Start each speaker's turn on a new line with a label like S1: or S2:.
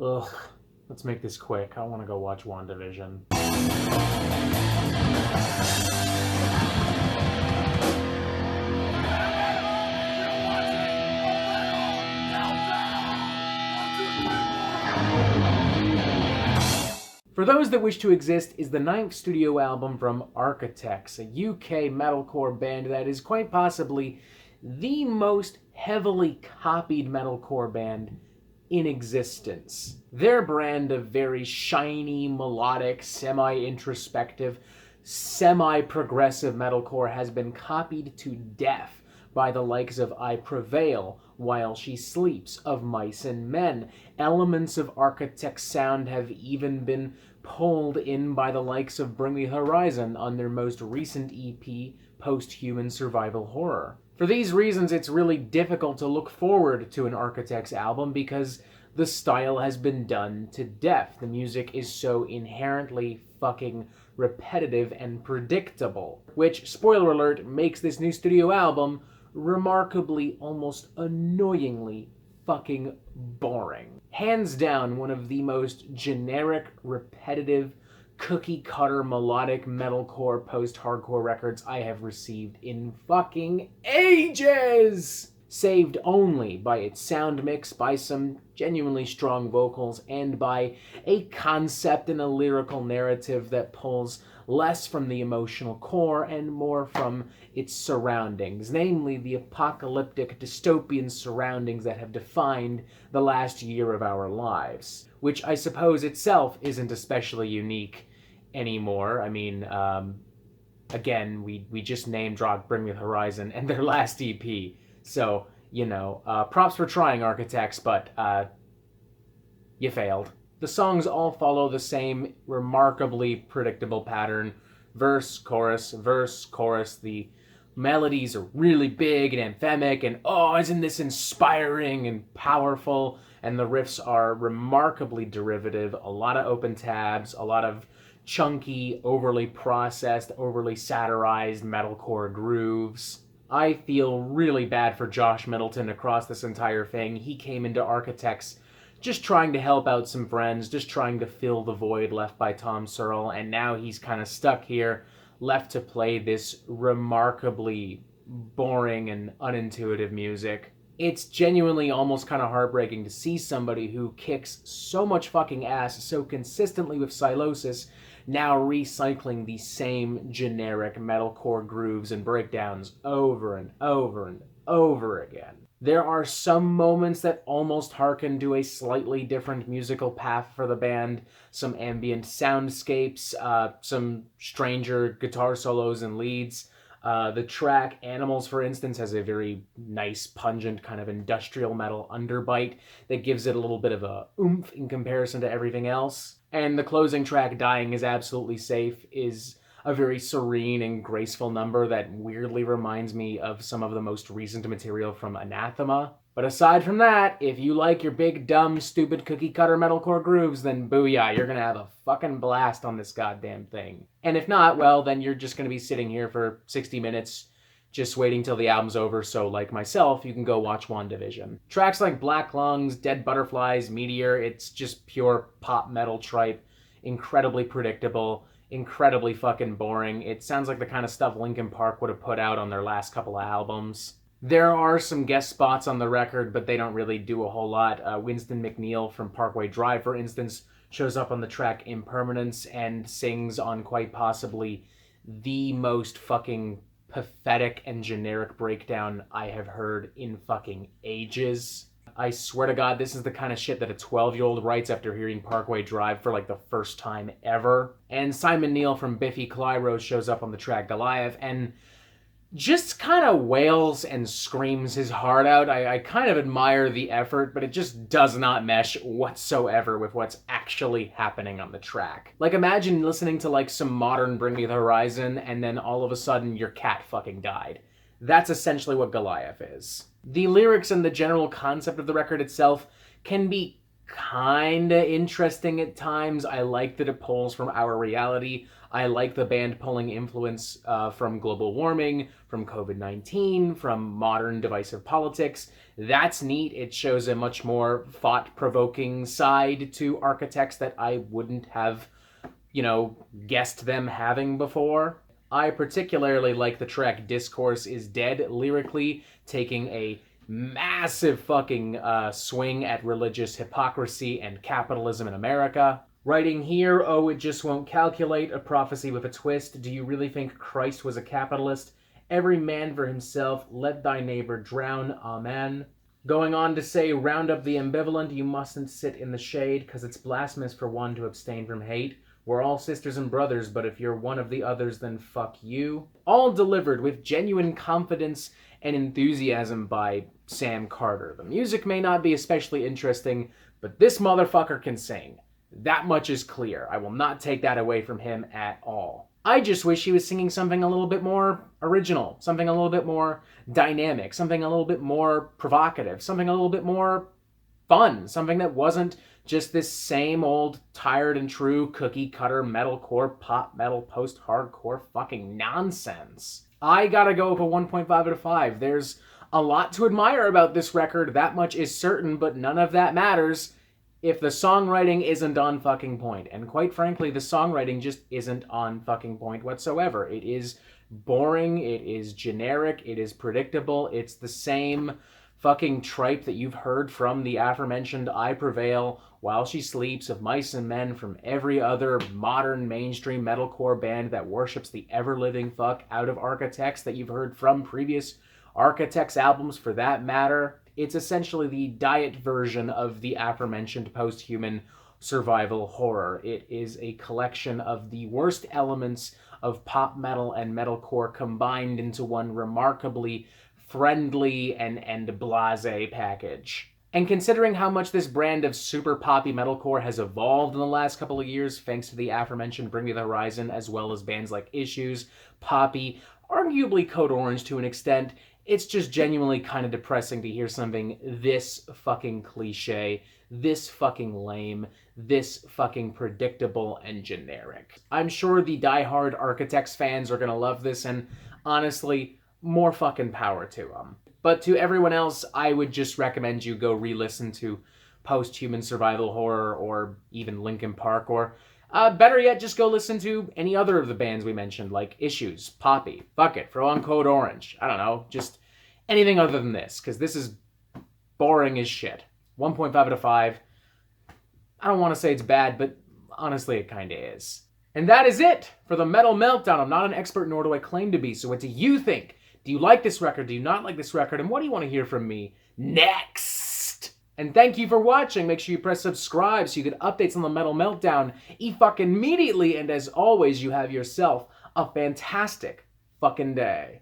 S1: Ugh. Let's make this quick. I want to go watch WandaVision. For Those That Wish to Exist is the 9th studio album from Architects, a UK metalcore band that is quite possibly the most heavily copied metalcore band in existence. Their brand of very shiny, melodic, semi-introspective, semi-progressive metalcore has been copied to death by the likes of I Prevail, While She Sleeps, of Mice and Men. Elements of Architect's sound have even been pulled in by the likes of Bring Me the Horizon on their most recent EP, Post-Human Survival Horror. For these reasons, it's really difficult to look forward to an Architects album because the style has been done to death. The music is so inherently fucking repetitive and predictable, which, spoiler alert, makes this new studio album remarkably, almost annoyingly fucking boring. Hands down, one of the most generic, repetitive, cookie-cutter melodic metalcore post-hardcore records I have received in fucking ages! Saved only by its sound mix, by some genuinely strong vocals, and by a concept and a lyrical narrative that pulls less from the emotional core and more from its surroundings, namely the apocalyptic dystopian surroundings that have defined the last year of our lives, which I suppose itself isn't especially unique anymore. I mean, again, we just name-dropped Bring Me the Horizon and their last EP, so, you know, props for trying, Architects, but you failed. The songs all follow the same remarkably predictable pattern. Verse, chorus, verse, chorus. The melodies are really big and anthemic and, oh, isn't this inspiring and powerful? And the riffs are remarkably derivative. A lot of open tabs, a lot of chunky, overly processed, overly satirized metalcore grooves. I feel really bad for Josh Middleton across this entire thing. He came into Architects just trying to help out some friends, just trying to fill the void left by Tom Searle, and now he's kind of stuck here, left to play this remarkably boring and unintuitive music. It's genuinely almost kind of heartbreaking to see somebody who kicks so much fucking ass so consistently with Silosis now recycling the same generic metalcore grooves and breakdowns over and over and over again. There are some moments that almost harken to a slightly different musical path for the band, some ambient soundscapes, some stranger guitar solos and leads. The track Animals, for instance, has a very nice, pungent kind of industrial metal underbite that gives it a little bit of a oomph in comparison to everything else. And the closing track, Dying is Absolutely Safe, is a very serene and graceful number that weirdly reminds me of some of the most recent material from Anathema. But aside from that, if you like your big, dumb, stupid, cookie-cutter metalcore grooves, then booyah, you're gonna have a fucking blast on this goddamn thing. And if not, well, then you're just gonna be sitting here for 60 minutes just waiting till the album's over, so like myself, you can go watch WandaVision. Tracks like Black Lungs, Dead Butterflies, Meteor, it's just pure pop metal tripe, incredibly predictable, incredibly fucking boring. It sounds like the kind of stuff Linkin Park would have put out on their last couple of albums. There are some guest spots on the record, but they don't really do a whole lot. Winston McNeil from Parkway Drive, for instance, shows up on the track Impermanence and sings on quite possibly the most fucking pathetic and generic breakdown I have heard in fucking ages. I swear to God, this is the kind of shit that a 12-year-old writes after hearing Parkway Drive for like the first time ever. And Simon Neil from Biffy Clyro shows up on the track Goliath and just kind of wails and screams his heart out. I kind of admire the effort, but it just does not mesh whatsoever with what's actually happening on the track. Like, imagine listening to like some modern Bring Me the Horizon and then all of a sudden your cat fucking died. That's essentially what Goliath is. The lyrics and the general concept of the record itself can be kinda interesting at times. I like that it pulls from our reality. I like the band pulling influence from global warming, from COVID-19, from modern divisive politics. That's neat. It shows a much more thought-provoking side to Architects that I wouldn't have, guessed them having before. I particularly like the track Discourse is Dead lyrically, taking a massive fucking swing at religious hypocrisy and capitalism in America. Writing here, oh, it just won't calculate, a prophecy with a twist. Do you really think Christ was a capitalist? Every man for himself, let thy neighbor drown, amen. Going on to say, round up the ambivalent, you mustn't sit in the shade, 'cause it's blasphemous for one to abstain from hate. We're all sisters and brothers, but if you're one of the others, then fuck you. All delivered with genuine confidence and enthusiasm by Sam Carter. The music may not be especially interesting, but this motherfucker can sing. That much is clear. I will not take that away from him at all. I just wish he was singing something a little bit more original, something a little bit more dynamic, something a little bit more provocative, something a little bit more fun, something that wasn't just this same old tired and true cookie cutter metalcore, pop metal, post-hardcore fucking nonsense. I gotta go with a 1.5 out of 5. There's a lot to admire about this record, that much is certain, but none of that matters if the songwriting isn't on fucking point. And quite frankly, the songwriting just isn't on fucking point whatsoever. It is boring, it is generic, it is predictable, it's the same fucking tripe that you've heard from the aforementioned I Prevail, While She Sleeps, of Mice and Men, from every other modern mainstream metalcore band that worships the ever-living fuck out of Architects that you've heard from previous Architects albums for that matter. It's essentially the diet version of the aforementioned post-human survival horror. It is a collection of the worst elements of pop metal and metalcore combined into one remarkably friendly and blasé package. And considering how much this brand of super poppy metalcore has evolved in the last couple of years, thanks to the aforementioned Bring Me the Horizon, as well as bands like Issues, Poppy, arguably Code Orange to an extent, it's just genuinely kind of depressing to hear something this fucking cliche, this fucking lame, this fucking predictable and generic. I'm sure the diehard Architects fans are gonna love this, and honestly, more fucking power to them. But to everyone else, I would just recommend you go re-listen to Post-Human Survival Horror or even Linkin Park, or better yet, just go listen to any other of the bands we mentioned, like Issues, Poppy, fuck it, throw on Code Orange. I don't know, just anything other than this, because this is boring as shit. 1.5 out of 5. I don't want to say it's bad, but honestly, it kind of is. And that is it for the Metal Meltdown. I'm not an expert, nor do I claim to be, so what do you think? Do you like this record? Do you not like this record? And what do you want to hear from me next? And thank you for watching. Make sure you press subscribe so you get updates on the Metal Meltdown immediately. And as always, you have yourself a fantastic fucking day.